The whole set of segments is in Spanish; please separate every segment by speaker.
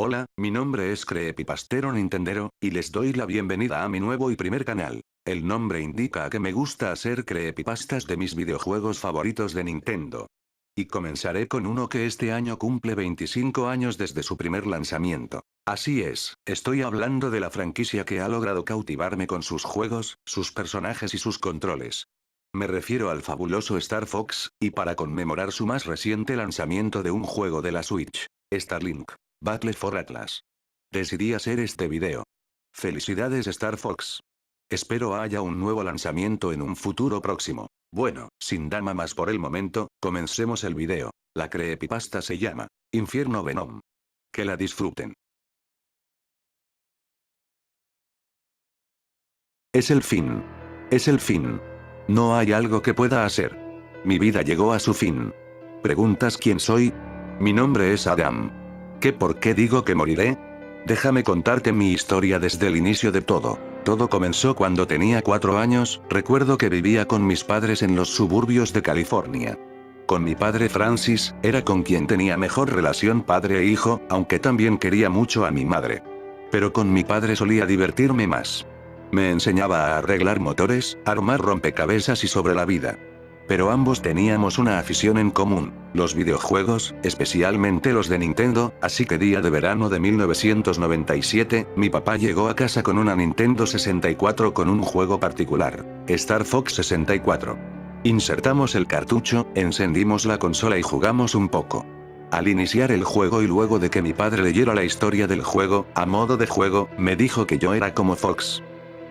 Speaker 1: Hola, mi nombre es Creepypastero Nintendero, y les doy la bienvenida a mi nuevo y primer canal. El nombre indica que me gusta hacer creepypastas de mis videojuegos favoritos de Nintendo. Y comenzaré con uno que este año cumple 25 años desde su primer lanzamiento. Así es, estoy hablando de la franquicia que ha logrado cautivarme con sus juegos, sus personajes y sus controles. Me refiero al fabuloso Star Fox, y para conmemorar su más reciente lanzamiento de un juego de la Switch, Starlink Battle for Atlas. Decidí hacer este video. Felicidades Star Fox. Espero haya un nuevo lanzamiento en un futuro próximo. Bueno, sin dama más por el momento, comencemos el video. La creepypasta se llama Infierno Venom. Que la disfruten. Es el fin. Es el fin. No hay algo que pueda hacer. Mi vida llegó a su fin. ¿Preguntas quién soy? Mi nombre es Adam. ¿Qué por qué digo que moriré? Déjame contarte mi historia desde el inicio de todo. Todo comenzó cuando tenía 4 años, recuerdo que vivía con mis padres en los suburbios de California. Con mi padre Francis, era con quien tenía mejor relación padre e hijo, aunque también quería mucho a mi madre. Pero con mi padre solía divertirme más. Me enseñaba a arreglar motores, armar rompecabezas y sobre la vida. Pero ambos teníamos una afición en común, los videojuegos, especialmente los de Nintendo, así que día de verano de 1997, mi papá llegó a casa con una Nintendo 64 con un juego particular, Star Fox 64. Insertamos el cartucho, encendimos la consola y jugamos un poco. Al iniciar el juego y luego de que mi padre leyera la historia del juego, a modo de juego, me dijo que yo era como Fox.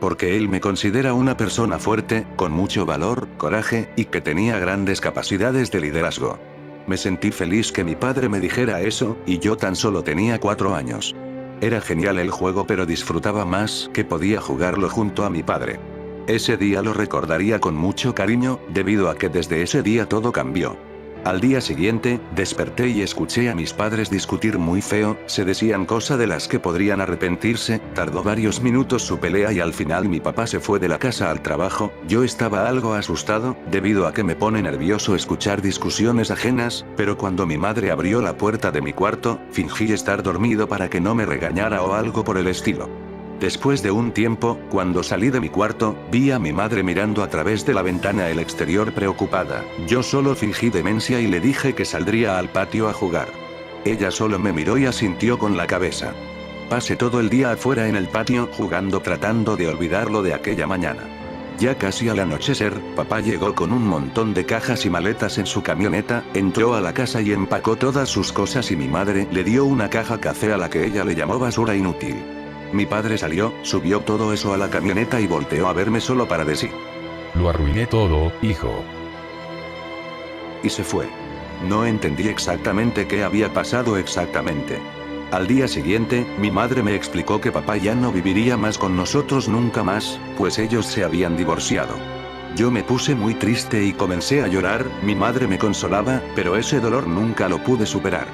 Speaker 1: Porque él me considera una persona fuerte, con mucho valor, coraje, y que tenía grandes capacidades de liderazgo. Me sentí feliz que mi padre me dijera eso, y yo tan solo tenía 4 años. Era genial el juego pero disfrutaba más que podía jugarlo junto a mi padre. Ese día lo recordaría con mucho cariño, debido a que desde ese día todo cambió. Al día siguiente, desperté y escuché a mis padres discutir muy feo, se decían cosas de las que podrían arrepentirse, tardó varios minutos su pelea y al final mi papá se fue de la casa al trabajo, yo estaba algo asustado, debido a que me pone nervioso escuchar discusiones ajenas, pero cuando mi madre abrió la puerta de mi cuarto, fingí estar dormido para que no me regañara o algo por el estilo. Después de un tiempo, cuando salí de mi cuarto, vi a mi madre mirando a través de la ventana al exterior preocupada. Yo solo fingí demencia y le dije que saldría al patio a jugar. Ella solo me miró y asintió con la cabeza. Pasé todo el día afuera en el patio jugando tratando de olvidarlo de aquella mañana. Ya casi al anochecer, papá llegó con un montón de cajas y maletas en su camioneta, entró a la casa y empacó todas sus cosas y mi madre le dio una caja café a la que ella le llamó basura inútil. Mi padre salió, subió todo eso a la camioneta y volteó a verme solo para decir:
Speaker 2: Lo arruiné todo, hijo.
Speaker 1: Y se fue. No entendí exactamente qué había pasado exactamente. Al día siguiente, mi madre me explicó que papá ya no viviría más con nosotros nunca más, pues ellos se habían divorciado. Yo me puse muy triste y comencé a llorar, mi madre me consolaba, pero ese dolor nunca lo pude superar.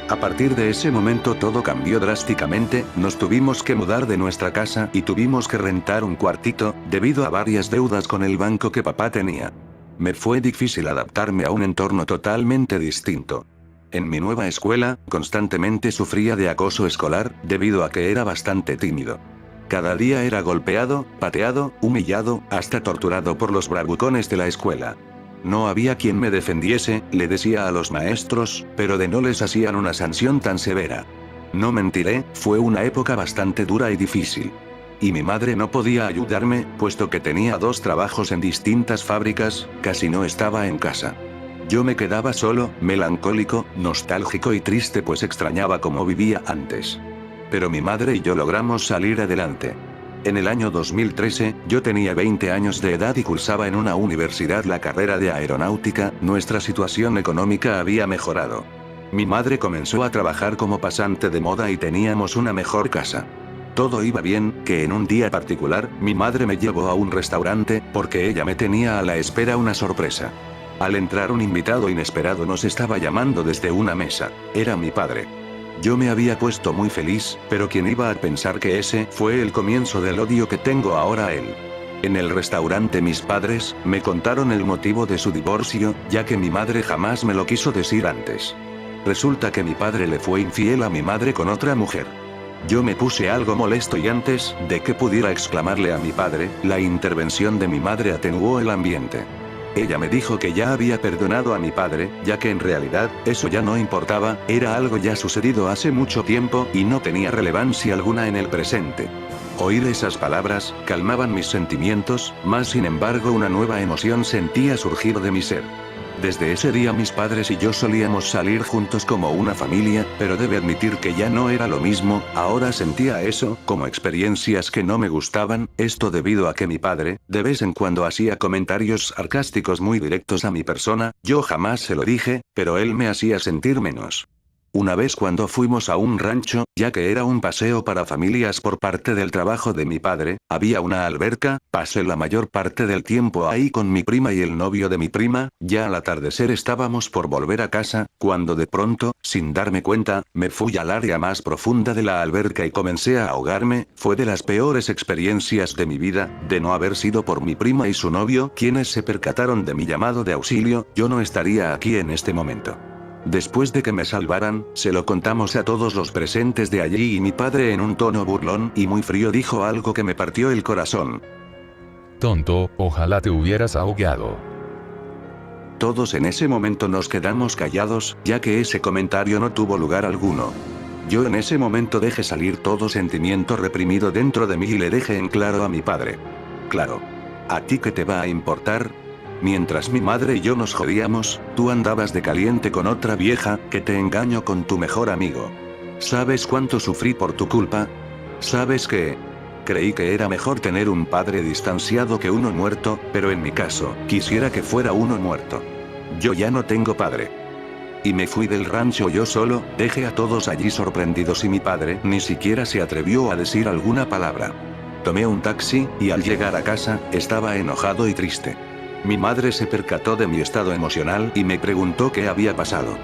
Speaker 1: A partir de ese momento todo cambió drásticamente, nos tuvimos que mudar de nuestra casa y tuvimos que rentar un cuartito, debido a varias deudas con el banco que papá tenía. Me fue difícil adaptarme a un entorno totalmente distinto. En mi nueva escuela, constantemente sufría de acoso escolar, debido a que era bastante tímido. Cada día era golpeado, pateado, humillado, hasta torturado por los bravucones de la escuela. No había quien me defendiese, le decía a los maestros, pero de no les hacían una sanción tan severa. No mentiré, fue una época bastante dura y difícil. Y mi madre no podía ayudarme, puesto que tenía 2 trabajos en distintas fábricas, casi no estaba en casa. Yo me quedaba solo, melancólico, nostálgico y triste pues extrañaba cómo vivía antes. Pero mi madre y yo logramos salir adelante. En el año 2013, yo tenía 20 años de edad y cursaba en una universidad la carrera de aeronáutica, nuestra situación económica había mejorado. Mi madre comenzó a trabajar como pasante de moda y teníamos una mejor casa. Todo iba bien, que en un día particular, mi madre me llevó a un restaurante, porque ella me tenía a la espera una sorpresa. Al entrar un invitado inesperado nos estaba llamando desde una mesa, era mi padre. Yo me había puesto muy feliz, pero ¿quién iba a pensar que ese fue el comienzo del odio que tengo ahora a él? En el restaurante mis padres me contaron el motivo de su divorcio, ya que mi madre jamás me lo quiso decir antes. Resulta que mi padre le fue infiel a mi madre con otra mujer. Yo me puse algo molesto y antes de que pudiera exclamarle a mi padre, la intervención de mi madre atenuó el ambiente. Ella me dijo que ya había perdonado a mi padre, ya que en realidad, eso ya no importaba, era algo ya sucedido hace mucho tiempo y no tenía relevancia alguna en el presente. Oír esas palabras, calmaban mis sentimientos, mas sin embargo una nueva emoción sentía surgir de mi ser. Desde ese día mis padres y yo solíamos salir juntos como una familia, pero debe admitir que ya no era lo mismo, ahora sentía eso, como experiencias que no me gustaban, esto debido a que mi padre, de vez en cuando hacía comentarios sarcásticos muy directos a mi persona, yo jamás se lo dije, pero él me hacía sentir menos. Una vez cuando fuimos a un rancho, ya que era un paseo para familias por parte del trabajo de mi padre, había una alberca, pasé la mayor parte del tiempo ahí con mi prima y el novio de mi prima, ya al atardecer estábamos por volver a casa, cuando de pronto, sin darme cuenta, me fui al área más profunda de la alberca y comencé a ahogarme, fue de las peores experiencias de mi vida, de no haber sido por mi prima y su novio quienes se percataron de mi llamado de auxilio, yo no estaría aquí en este momento. Después de que me salvaran, se lo contamos a todos los presentes de allí y mi padre en un tono burlón y muy frío dijo algo que me partió el corazón.
Speaker 2: Tonto, ojalá te hubieras ahogado.
Speaker 1: Todos en ese momento nos quedamos callados, ya que ese comentario no tuvo lugar alguno. Yo en ese momento dejé salir todo sentimiento reprimido dentro de mí y le dejé en claro a mi padre. Claro. ¿A ti qué te va a importar? Mientras mi madre y yo nos jodíamos, tú andabas de caliente con otra vieja, que te engañó con tu mejor amigo. ¿Sabes cuánto sufrí por tu culpa? ¿Sabes qué? Creí que era mejor tener un padre distanciado que uno muerto, pero en mi caso, quisiera que fuera uno muerto. Yo ya no tengo padre. Y me fui del rancho yo solo, dejé a todos allí sorprendidos y mi padre ni siquiera se atrevió a decir alguna palabra. Tomé un taxi, y al llegar a casa, estaba enojado y triste. Mi madre se percató de mi estado emocional y me preguntó qué había pasado.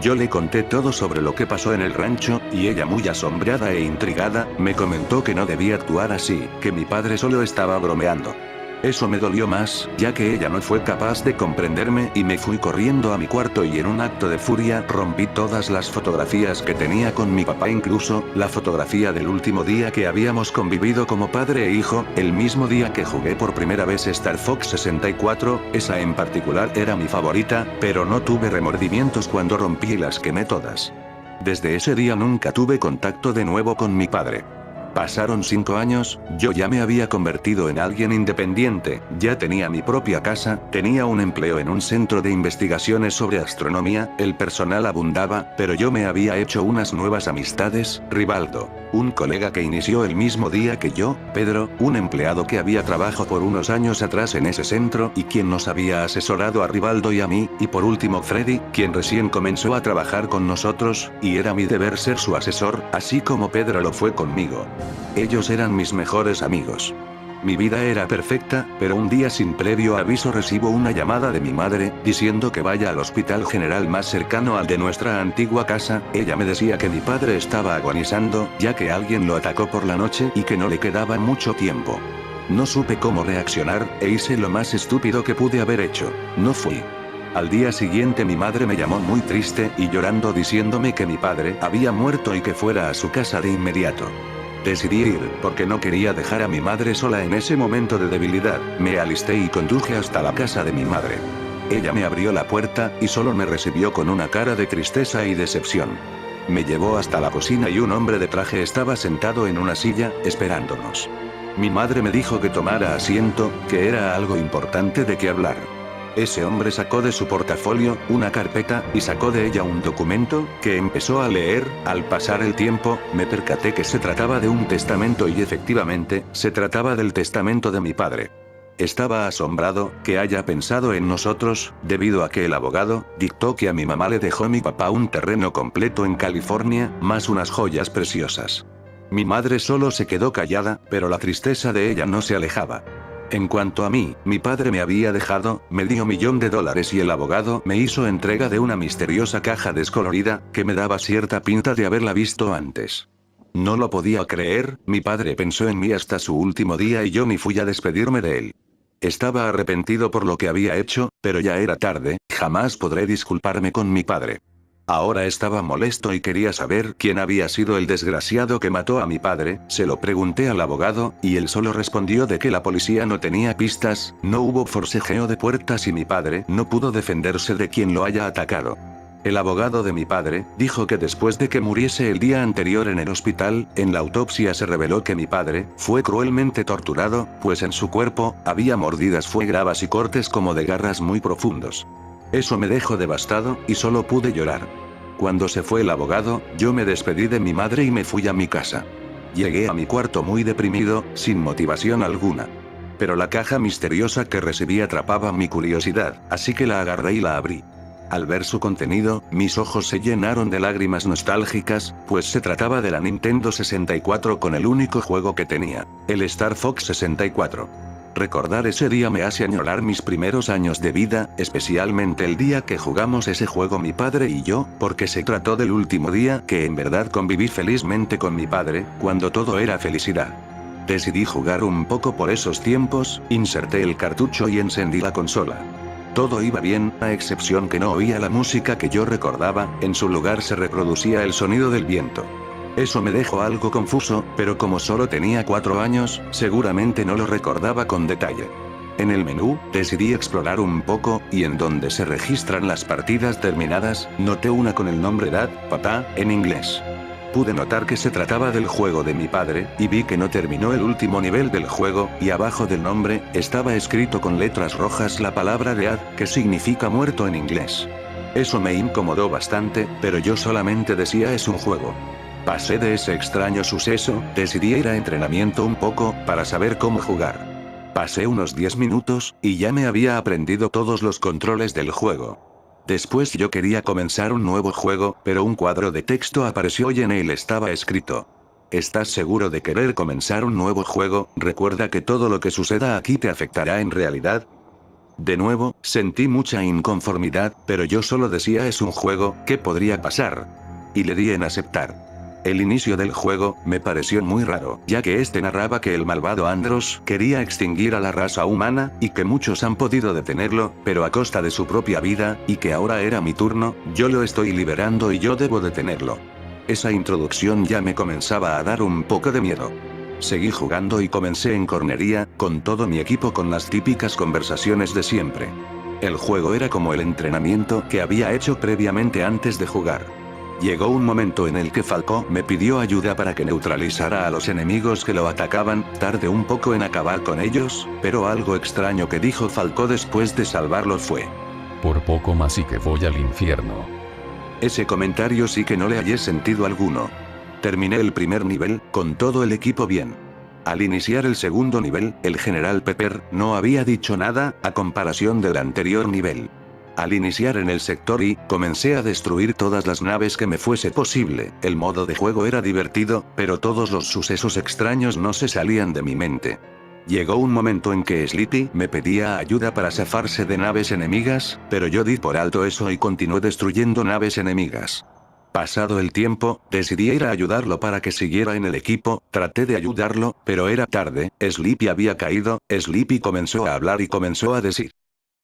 Speaker 1: Yo le conté todo sobre lo que pasó en el rancho, y ella muy asombrada e intrigada, me comentó que no debía actuar así, que mi padre solo estaba bromeando. Eso me dolió más, ya que ella no fue capaz de comprenderme y me fui corriendo a mi cuarto y en un acto de furia rompí todas las fotografías que tenía con mi papá, incluso la fotografía del último día que habíamos convivido como padre e hijo, el mismo día que jugué por primera vez Star Fox 64, esa en particular era mi favorita, pero no tuve remordimientos cuando rompí y las quemé todas. Desde ese día nunca tuve contacto de nuevo con mi padre. Pasaron 5 años, yo ya me había convertido en alguien independiente, ya tenía mi propia casa, tenía un empleo en un centro de investigaciones sobre astronomía, el personal abundaba, pero yo me había hecho unas nuevas amistades, Rivaldo, un colega que inició el mismo día que yo, Pedro, un empleado que había trabajado por unos años atrás en ese centro y quien nos había asesorado a Rivaldo y a mí, y por último Freddy, quien recién comenzó a trabajar con nosotros, y era mi deber ser su asesor, así como Pedro lo fue conmigo. Ellos eran mis mejores amigos. Mi vida era perfecta, pero un día sin previo aviso recibo una llamada de mi madre, diciendo que vaya al hospital general más cercano al de nuestra antigua casa. Ella me decía que mi padre estaba agonizando, ya que alguien lo atacó por la noche y que no le quedaba mucho tiempo. No supe cómo reaccionar, e hice lo más estúpido que pude haber hecho. No fui. Al día siguiente mi madre me llamó muy triste y llorando diciéndome que mi padre había muerto y que fuera a su casa de inmediato. Decidí ir, porque no quería dejar a mi madre sola en ese momento de debilidad. Me alisté y conduje hasta la casa de mi madre. Ella me abrió la puerta, y solo me recibió con una cara de tristeza y decepción. Me llevó hasta la cocina y un hombre de traje estaba sentado en una silla, esperándonos. Mi madre me dijo que tomara asiento, que era algo importante de qué hablar. Ese hombre sacó de su portafolio una carpeta, y sacó de ella un documento, que empezó a leer. Al pasar el tiempo, me percaté que se trataba de un testamento y efectivamente, se trataba del testamento de mi padre. Estaba asombrado que haya pensado en nosotros, debido a que el abogado dictó que a mi mamá le dejó mi papá un terreno completo en California, más unas joyas preciosas. Mi madre solo se quedó callada, pero la tristeza de ella no se alejaba. En cuanto a mí, mi padre me había dejado medio millón de dólares y el abogado me hizo entrega de una misteriosa caja descolorida, que me daba cierta pinta de haberla visto antes. No lo podía creer, mi padre pensó en mí hasta su último día y yo ni fui a despedirme de él. Estaba arrepentido por lo que había hecho, pero ya era tarde, jamás podré disculparme con mi padre. Ahora estaba molesto y quería saber quién había sido el desgraciado que mató a mi padre. Se lo pregunté al abogado, y él solo respondió de que la policía no tenía pistas, no hubo forcejeo de puertas y mi padre no pudo defenderse de quien lo haya atacado. El abogado de mi padre dijo que después de que muriese el día anterior en el hospital, en la autopsia se reveló que mi padre fue cruelmente torturado, pues en su cuerpo había mordidas fuegueras y cortes como de garras muy profundos. Eso me dejó devastado, y solo pude llorar. Cuando se fue el abogado, yo me despedí de mi madre y me fui a mi casa. Llegué a mi cuarto muy deprimido, sin motivación alguna. Pero la caja misteriosa que recibí atrapaba mi curiosidad, así que la agarré y la abrí. Al ver su contenido, mis ojos se llenaron de lágrimas nostálgicas, pues se trataba de la Nintendo 64 con el único juego que tenía, el Star Fox 64. Recordar ese día me hace añorar mis primeros años de vida, especialmente el día que jugamos ese juego mi padre y yo, porque se trató del último día que en verdad conviví felizmente con mi padre, cuando todo era felicidad. Decidí jugar un poco por esos tiempos, inserté el cartucho y encendí la consola. Todo iba bien, a excepción que no oía la música que yo recordaba, en su lugar se reproducía el sonido del viento. Eso me dejó algo confuso, pero como solo tenía 4 años, seguramente no lo recordaba con detalle. En el menú, decidí explorar un poco, y en donde se registran las partidas terminadas, noté una con el nombre Dad, Papá, en inglés. Pude notar que se trataba del juego de mi padre, y vi que no terminó el último nivel del juego, y abajo del nombre, estaba escrito con letras rojas la palabra Dead, que significa muerto en inglés. Eso me incomodó bastante, pero yo solamente decía es un juego. Pasé de ese extraño suceso, decidí ir a entrenamiento un poco, para saber cómo jugar. Pasé unos 10 minutos, y ya me había aprendido todos los controles del juego. Después yo quería comenzar un nuevo juego, pero un cuadro de texto apareció y en él estaba escrito: ¿estás seguro de querer comenzar un nuevo juego? Recuerda que todo lo que suceda aquí te afectará en realidad. De nuevo, sentí mucha inconformidad, pero yo solo decía es un juego, ¿qué podría pasar? Y le di en aceptar. El inicio del juego me pareció muy raro, ya que este narraba que el malvado Andros quería extinguir a la raza humana, y que muchos han podido detenerlo, pero a costa de su propia vida, y que ahora era mi turno, yo lo estoy liberando y yo debo detenerlo. Esa introducción ya me comenzaba a dar un poco de miedo. Seguí jugando y comencé en cornería, con todo mi equipo con las típicas conversaciones de siempre. El juego era como el entrenamiento que había hecho previamente antes de jugar. Llegó un momento en el que Falco me pidió ayuda para que neutralizara a los enemigos que lo atacaban, tardé un poco en acabar con ellos, pero algo extraño que dijo Falco después de salvarlos fue:
Speaker 2: por poco más y que voy al infierno.
Speaker 1: Ese comentario sí que no le hallé sentido alguno. Terminé el primer nivel, con todo el equipo bien. Al iniciar el segundo nivel, el general Pepper no había dicho nada, a comparación del anterior nivel. Al iniciar en el sector I, comencé a destruir todas las naves que me fuese posible. El modo de juego era divertido, pero todos los sucesos extraños no se salían de mi mente. Llegó un momento en que Sleepy me pedía ayuda para zafarse de naves enemigas, pero yo di por alto eso y continué destruyendo naves enemigas. Pasado el tiempo, decidí ir a ayudarlo para que siguiera en el equipo, traté de ayudarlo, pero era tarde, Sleepy había caído, Sleepy comenzó a hablar y comenzó a decir: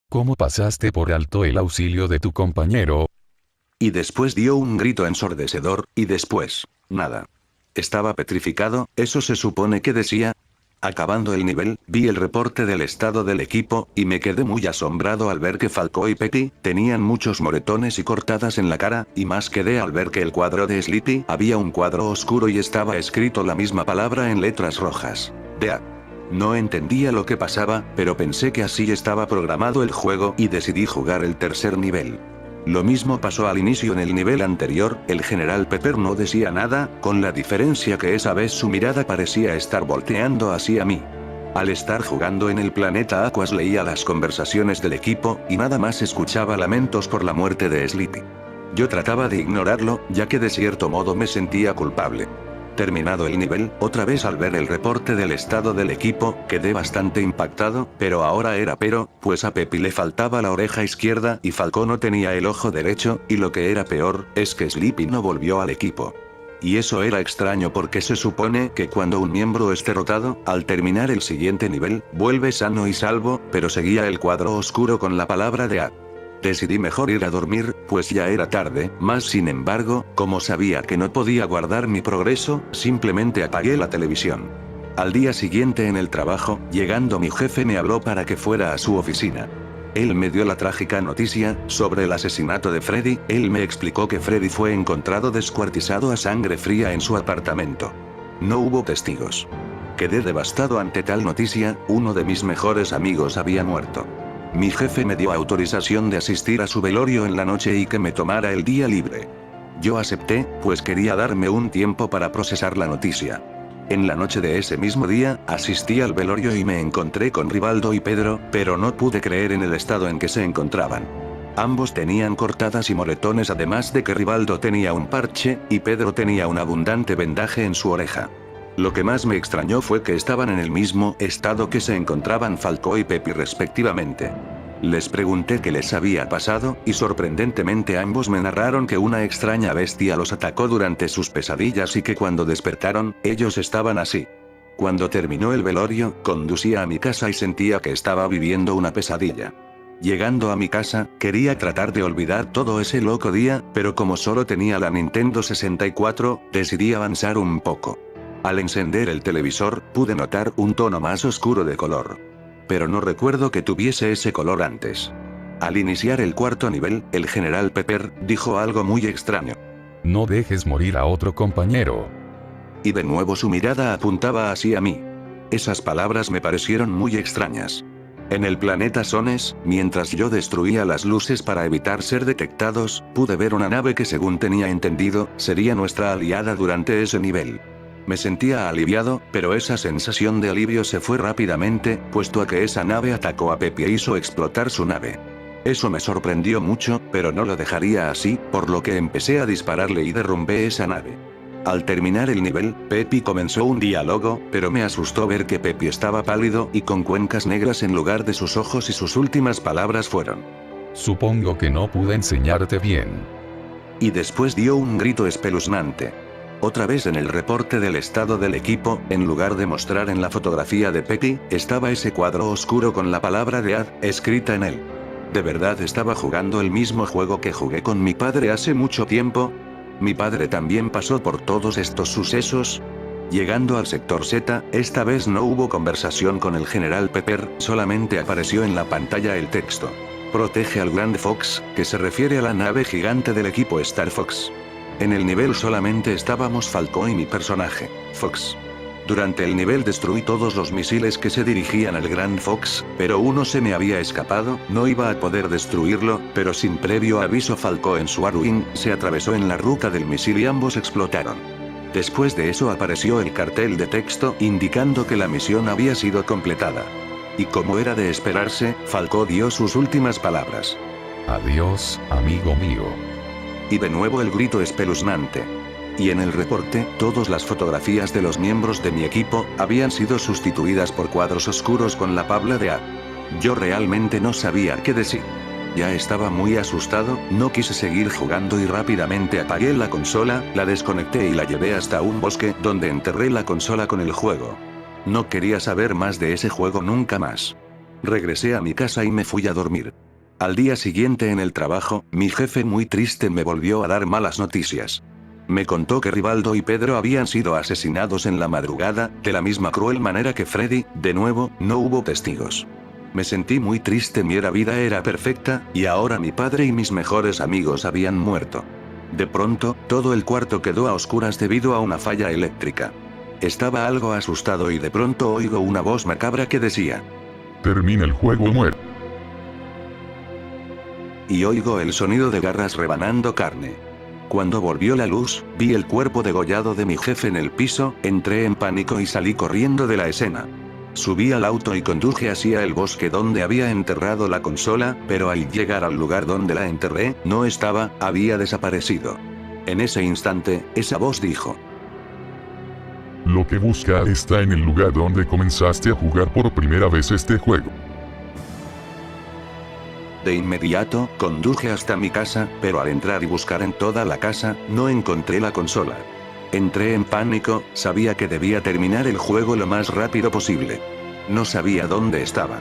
Speaker 2: ¿cómo pasaste por alto el auxilio de tu compañero?
Speaker 1: Y después dio un grito ensordecedor, y después, nada. Estaba petrificado, eso se supone que decía. Acabando el nivel, vi el reporte del estado del equipo, y me quedé muy asombrado al ver que Falco y Petty tenían muchos moretones y cortadas en la cara, y más quedé al ver que el cuadro de Sleepy había un cuadro oscuro y estaba escrito la misma palabra en letras rojas: Dead. No entendía lo que pasaba, pero pensé que así estaba programado el juego y decidí jugar el tercer nivel. Lo mismo pasó al inicio en el nivel anterior, el general Pepper no decía nada, con la diferencia que esa vez su mirada parecía estar volteando hacia mí. Al estar jugando en el planeta Aquas leía las conversaciones del equipo, y nada más escuchaba lamentos por la muerte de Sleepy. Yo trataba de ignorarlo, ya que de cierto modo me sentía culpable. Terminado el nivel, otra vez al ver el reporte del estado del equipo, quedé bastante impactado, pero ahora era pues a Peppy le faltaba la oreja izquierda y Falco no tenía el ojo derecho, y lo que era peor, es que Sleepy no volvió al equipo. Y eso era extraño porque se supone que cuando un miembro es derrotado, al terminar el siguiente nivel, vuelve sano y salvo, pero seguía el cuadro oscuro con la palabra Dead. Decidí mejor ir a dormir, pues ya era tarde, mas sin embargo, como sabía que no podía guardar mi progreso, simplemente apagué la televisión. Al día siguiente en el trabajo, llegando mi jefe me habló para que fuera a su oficina. Él me dio la trágica noticia sobre el asesinato de Freddy. Él me explicó que Freddy fue encontrado descuartizado a sangre fría en su apartamento. No hubo testigos. Quedé devastado ante tal noticia. Uno de mis mejores amigos había muerto. Mi jefe me dio autorización de asistir a su velorio en la noche y que me tomara el día libre. Yo acepté, pues quería darme un tiempo para procesar la noticia. En la noche de ese mismo día, asistí al velorio y me encontré con Rivaldo y Pedro, pero no pude creer en el estado en que se encontraban. Ambos tenían cortadas y moretones, además de que Rivaldo tenía un parche, y Pedro tenía un abundante vendaje en su oreja. Lo que más me extrañó fue que estaban en el mismo estado que se encontraban Falco y Pepi respectivamente. Les pregunté qué les había pasado, y sorprendentemente ambos me narraron que una extraña bestia los atacó durante sus pesadillas y que cuando despertaron, ellos estaban así. Cuando terminó el velorio, conducía a mi casa y sentía que estaba viviendo una pesadilla. Llegando a mi casa, quería tratar de olvidar todo ese loco día, pero como solo tenía la Nintendo 64, decidí avanzar un poco. Al encender el televisor, pude notar un tono más oscuro de color. Pero no recuerdo que tuviese ese color antes. Al iniciar el cuarto nivel, el general Pepper dijo algo muy extraño.
Speaker 2: No dejes morir a otro compañero.
Speaker 1: Y de nuevo su mirada apuntaba hacia mí. Esas palabras me parecieron muy extrañas. En el planeta Sones, mientras yo destruía las luces para evitar ser detectados, pude ver una nave que según tenía entendido, sería nuestra aliada durante ese nivel. Me sentía aliviado, pero esa sensación de alivio se fue rápidamente, puesto a que esa nave atacó a Pepi e hizo explotar su nave. Eso me sorprendió mucho, pero no lo dejaría así, por lo que empecé a dispararle y derrumbé esa nave. Al terminar el nivel, Pepi comenzó un diálogo, pero me asustó ver que Pepi estaba pálido y con cuencas negras en lugar de sus ojos y sus últimas palabras fueron:
Speaker 2: Supongo que no pude enseñarte bien.
Speaker 1: Y después dio un grito espeluznante. Otra vez en el reporte del estado del equipo, en lugar de mostrar en la fotografía de Pepi, estaba ese cuadro oscuro con la palabra DEAD escrita en él. ¿De verdad estaba jugando el mismo juego que jugué con mi padre hace mucho tiempo? ¿Mi padre también pasó por todos estos sucesos? Llegando al sector Z, esta vez no hubo conversación con el general Pepper, solamente apareció en la pantalla el texto: protege al Grand Fox, que se refiere a la nave gigante del equipo Star Fox. En el nivel solamente estábamos Falco y mi personaje, Fox. Durante el nivel destruí todos los misiles que se dirigían al Grand Fox, pero uno se me había escapado. No iba a poder destruirlo, pero sin previo aviso Falco en su Arwing se atravesó en la ruta del misil y ambos explotaron. Después de eso apareció el cartel de texto indicando que la misión había sido completada. Y como era de esperarse, Falco dio sus últimas palabras:
Speaker 2: Adiós, amigo mío.
Speaker 1: Y de nuevo el grito espeluznante. Y en el reporte, todas las fotografías de los miembros de mi equipo habían sido sustituidas por cuadros oscuros con la palabra DEAD. Yo realmente no sabía qué decir. Ya estaba muy asustado, no quise seguir jugando y rápidamente apagué la consola, la desconecté y la llevé hasta un bosque donde enterré la consola con el juego. No quería saber más de ese juego nunca más. Regresé a mi casa y me fui a dormir. Al día siguiente en el trabajo, mi jefe muy triste me volvió a dar malas noticias. Me contó que Rivaldo y Pedro habían sido asesinados en la madrugada, de la misma cruel manera que Freddy. De nuevo, no hubo testigos. Me sentí muy triste, mi vida era perfecta, y ahora mi padre y mis mejores amigos habían muerto. De pronto, todo el cuarto quedó a oscuras debido a una falla eléctrica. Estaba algo asustado y de pronto oigo una voz macabra que decía:
Speaker 3: termina el juego o muere.
Speaker 1: Y oigo el sonido de garras rebanando carne. Cuando volvió la luz, vi el cuerpo degollado de mi jefe en el piso, entré en pánico y salí corriendo de la escena. Subí al auto y conduje hacia el bosque donde había enterrado la consola, pero al llegar al lugar donde la enterré, no estaba, había desaparecido. En ese instante, esa voz dijo:
Speaker 3: Lo que busca está en el lugar donde comenzaste a jugar por primera vez este juego.
Speaker 1: De inmediato, conduje hasta mi casa, pero al entrar y buscar en toda la casa, no encontré la consola. Entré en pánico, sabía que debía terminar el juego lo más rápido posible. No sabía dónde estaba.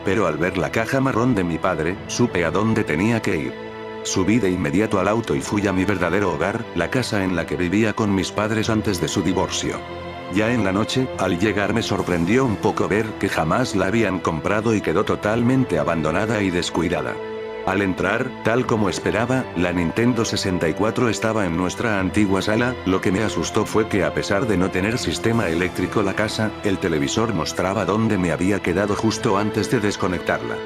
Speaker 1: Pero al ver la caja marrón de mi padre, supe a dónde tenía que ir. Subí de inmediato al auto y fui a mi verdadero hogar, la casa en la que vivía con mis padres antes de su divorcio. Ya en la noche, al llegar me sorprendió un poco ver que jamás la habían comprado y quedó totalmente abandonada y descuidada. Al entrar, tal como esperaba, la Nintendo 64 estaba en nuestra antigua sala. Lo que me asustó fue que a pesar de no tener sistema eléctrico la casa, el televisor mostraba dónde me había quedado justo antes de desconectarla.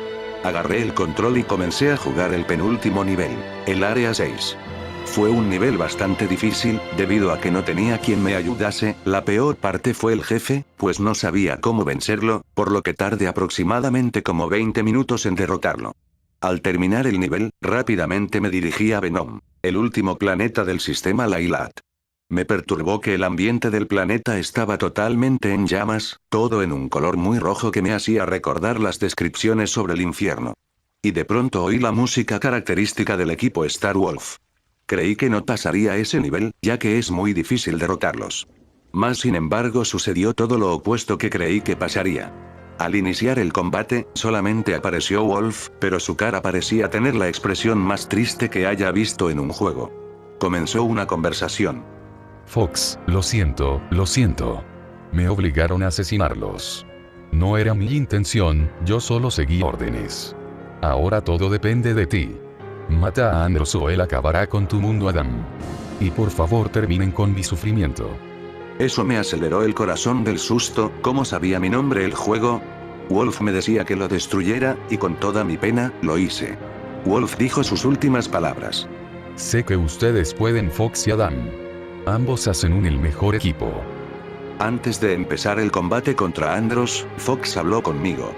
Speaker 1: Agarré el control y comencé a jugar el penúltimo nivel, el área 6. Fue un nivel bastante difícil, debido a que no tenía quien me ayudase. La peor parte fue el jefe, pues no sabía cómo vencerlo, por lo que tardé aproximadamente como 20 minutos en derrotarlo. Al terminar el nivel, rápidamente me dirigí a Venom, el último planeta del sistema Lylat. Me perturbó que el ambiente del planeta estaba totalmente en llamas, todo en un color muy rojo que me hacía recordar las descripciones sobre el infierno. Y de pronto oí la música característica del equipo Star Wolf. Creí que no pasaría ese nivel, ya que es muy difícil derrotarlos. Mas sin embargo sucedió todo lo opuesto que creí que pasaría. Al iniciar el combate, solamente apareció Wolf, pero su cara parecía tener la expresión más triste que haya visto en un juego. Comenzó una conversación.
Speaker 2: Fox, lo siento, lo siento. Me obligaron a asesinarlos. No era mi intención, yo solo seguí órdenes. Ahora todo depende de ti. Mata a Andros o él acabará con tu mundo, Adam. Y por favor terminen con mi sufrimiento.
Speaker 1: Eso me aceleró el corazón del susto. ¿Cómo sabía mi nombre el juego? Wolf me decía que lo destruyera, y con toda mi pena, lo hice. Wolf dijo sus últimas palabras.
Speaker 2: Sé que ustedes pueden, Fox y Adam. Ambos hacen el mejor equipo.
Speaker 1: Antes de empezar el combate contra Andros, Fox habló conmigo.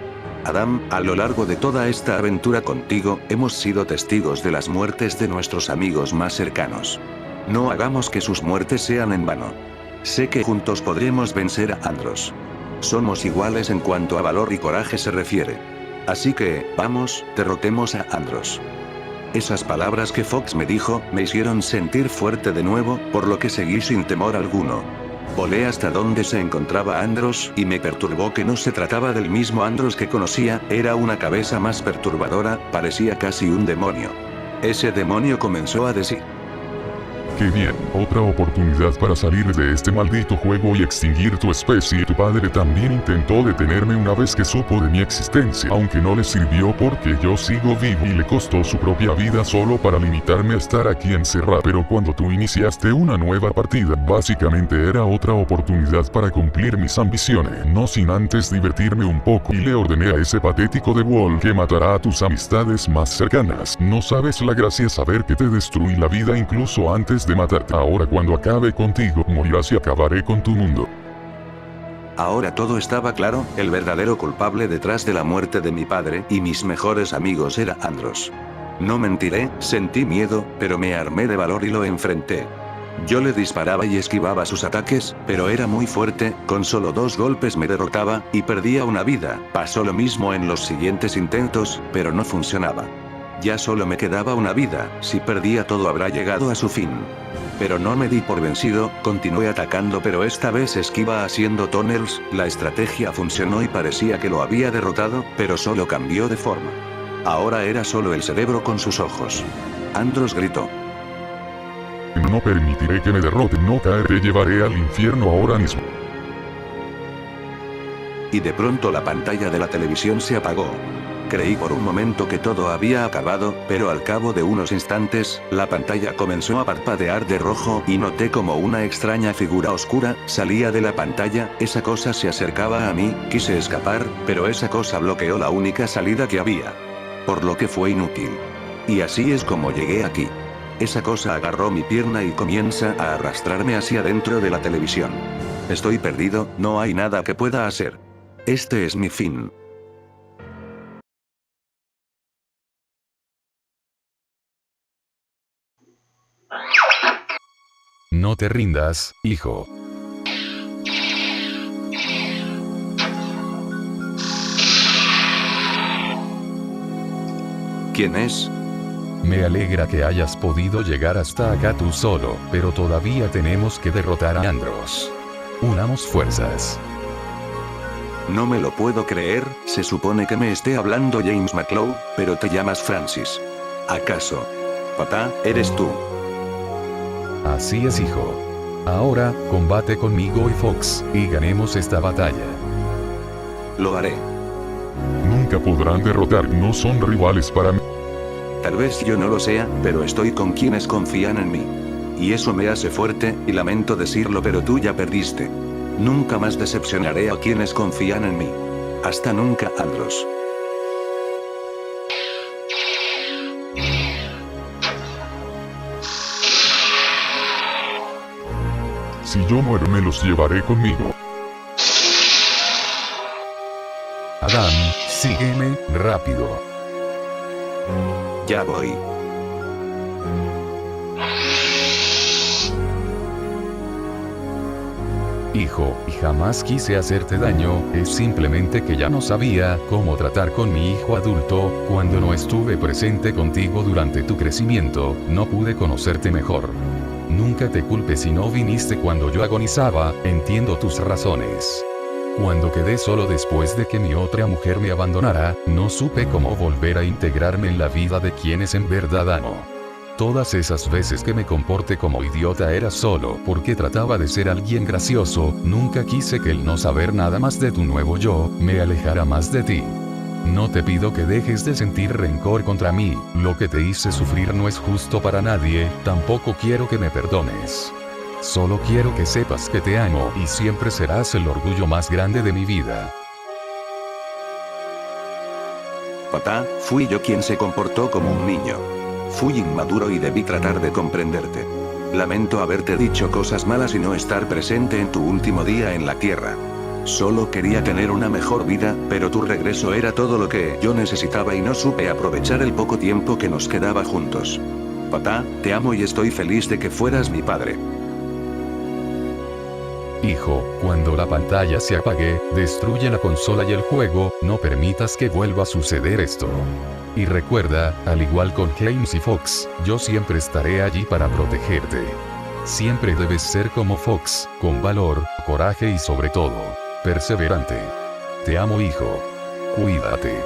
Speaker 1: Adam, a lo largo de toda esta aventura contigo, hemos sido testigos de las muertes de nuestros amigos más cercanos. No hagamos que sus muertes sean en vano. Sé que juntos podremos vencer a Andros. Somos iguales en cuanto a valor y coraje se refiere. Así que, vamos, derrotemos a Andros. Esas palabras que Fox me dijo, me hicieron sentir fuerte de nuevo, por lo que seguí sin temor alguno. Volé hasta donde se encontraba Andros, y me perturbó que no se trataba del mismo Andros que conocía, era una cabeza más perturbadora, parecía casi un demonio. Ese demonio comenzó a decir:
Speaker 3: Qué bien, otra oportunidad para salir de este maldito juego y extinguir tu especie. Tu padre también intentó detenerme una vez que supo de mi existencia, aunque no le sirvió porque yo sigo vivo y le costó su propia vida solo para limitarme a estar aquí encerrado. Pero cuando tú iniciaste una nueva partida, básicamente era otra oportunidad para cumplir mis ambiciones, no sin antes divertirme un poco, y le ordené a ese patético de Wolf que matará a tus amistades más cercanas. No sabes la gracia saber que te destruí la vida incluso antes de matarte. Ahora cuando acabe contigo, morirás y acabaré con tu mundo.
Speaker 1: Ahora todo estaba claro, el verdadero culpable detrás de la muerte de mi padre y mis mejores amigos era Andros. No mentiré, sentí miedo, pero me armé de valor y lo enfrenté. Yo le disparaba y esquivaba sus ataques, pero era muy fuerte, con solo 2 golpes me derrotaba, y perdía una vida. Pasó lo mismo en los siguientes intentos, pero no funcionaba. Ya solo me quedaba una vida, si perdía todo habrá llegado a su fin. Pero no me di por vencido, continué atacando pero esta vez esquiva haciendo tunnels, la estrategia funcionó y parecía que lo había derrotado, pero solo cambió de forma. Ahora era solo el cerebro con sus ojos. Andros gritó:
Speaker 3: No permitiré que me derroten, no caeré, te llevaré al infierno ahora mismo.
Speaker 1: Y de pronto la pantalla de la televisión se apagó. Creí por un momento que todo había acabado, pero al cabo de unos instantes, la pantalla comenzó a parpadear de rojo y noté como una extraña figura oscura salía de la pantalla. Esa cosa se acercaba a mí, quise escapar, pero esa cosa bloqueó la única salida que había. Por lo que fue inútil. Y así es como llegué aquí. Esa cosa agarró mi pierna y comienza a arrastrarme hacia dentro de la televisión. Estoy perdido, no hay nada que pueda hacer. Este es mi fin.
Speaker 2: No te rindas, hijo.
Speaker 1: ¿Quién es?
Speaker 2: Me alegra que hayas podido llegar hasta acá tú solo, pero todavía tenemos que derrotar a Andros. Unamos fuerzas.
Speaker 1: No me lo puedo creer, se supone que me esté hablando James McCloud, pero te llamas Francis. ¿Acaso? Papá, eres tú.
Speaker 2: Así es, hijo. Ahora, combate conmigo y Fox, y ganemos esta batalla.
Speaker 1: Lo haré.
Speaker 3: Nunca podrán derrotar, no son rivales para mí.
Speaker 1: Tal vez yo no lo sea, pero estoy con quienes confían en mí. Y eso me hace fuerte, y lamento decirlo, pero tú ya perdiste. Nunca más decepcionaré a quienes confían en mí. Hasta nunca, Andros.
Speaker 3: Si yo muero me los llevaré conmigo.
Speaker 2: Adam, sígueme, rápido.
Speaker 1: Ya voy.
Speaker 2: Hijo, y jamás quise hacerte daño, es simplemente que ya no sabía cómo tratar con mi hijo adulto, cuando no estuve presente contigo durante tu crecimiento, no pude conocerte mejor. Nunca te culpes si no viniste cuando yo agonizaba, entiendo tus razones. Cuando quedé solo después de que mi otra mujer me abandonara, no supe cómo volver a integrarme en la vida de quienes en verdad amo. Todas esas veces que me comporté como idiota era solo porque trataba de ser alguien gracioso, nunca quise que el no saber nada más de tu nuevo yo, me alejara más de ti. No te pido que dejes de sentir rencor contra mí, lo que te hice sufrir no es justo para nadie, tampoco quiero que me perdones. Solo quiero que sepas que te amo y siempre serás el orgullo más grande de mi vida.
Speaker 1: Papá, fui yo quien se comportó como un niño. Fui inmaduro y debí tratar de comprenderte. Lamento haberte dicho cosas malas y no estar presente en tu último día en la tierra. Solo quería tener una mejor vida, pero tu regreso era todo lo que yo necesitaba y no supe aprovechar el poco tiempo que nos quedaba juntos. Papá, te amo y estoy feliz de que fueras mi padre.
Speaker 2: Hijo, cuando la pantalla se apague, destruye la consola y el juego, no permitas que vuelva a suceder esto. Y recuerda, al igual con James y Fox, yo siempre estaré allí para protegerte. Siempre debes ser como Fox, con valor, coraje y sobre todo, perseverante. Te amo, hijo. Cuídate.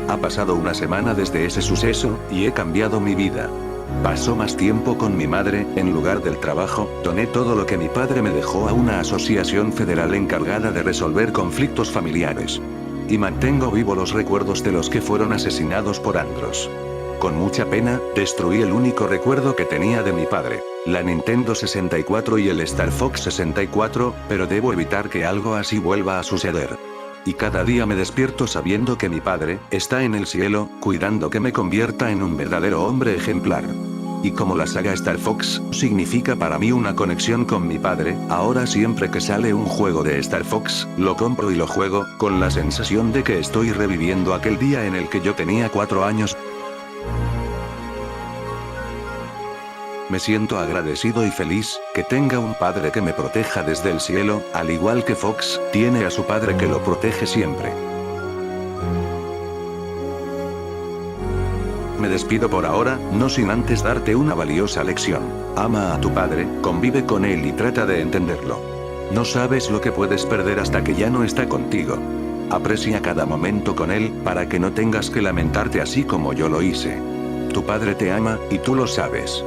Speaker 1: Ha pasado una semana desde ese suceso, y he cambiado mi vida. Paso más tiempo con mi madre, en lugar del trabajo, doné todo lo que mi padre me dejó a una asociación federal encargada de resolver conflictos familiares. Y mantengo vivos los recuerdos de los que fueron asesinados por Andros. Con mucha pena, destruí el único recuerdo que tenía de mi padre, la Nintendo 64 y el Star Fox 64, pero debo evitar que algo así vuelva a suceder. Y cada día me despierto sabiendo que mi padre está en el cielo, cuidando que me convierta en un verdadero hombre ejemplar. Y como la saga Star Fox significa para mí una conexión con mi padre, ahora siempre que sale un juego de Star Fox, lo compro y lo juego, con la sensación de que estoy reviviendo aquel día en el que yo tenía 4 años. Me siento agradecido y feliz, que tenga un padre que me proteja desde el cielo, al igual que Fox, tiene a su padre que lo protege siempre. Me despido por ahora, no sin antes darte una valiosa lección. Ama a tu padre, convive con él y trata de entenderlo. No sabes lo que puedes perder hasta que ya no está contigo. Aprecia cada momento con él, para que no tengas que lamentarte así como yo lo hice. Tu padre te ama, y tú lo sabes.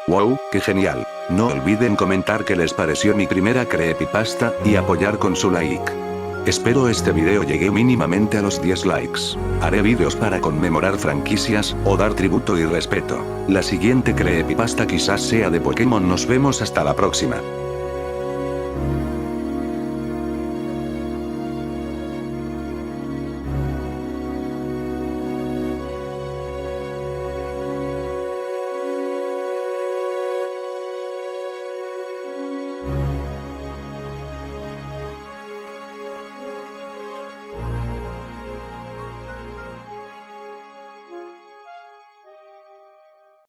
Speaker 1: ¡Wow, qué genial! No olviden comentar qué les pareció mi primera creepypasta, y apoyar con su like. Espero este video llegue mínimamente a los 10 likes. Haré vídeos para conmemorar franquicias, o dar tributo y respeto. La siguiente creepypasta quizás sea de Pokémon. Nos vemos hasta la próxima.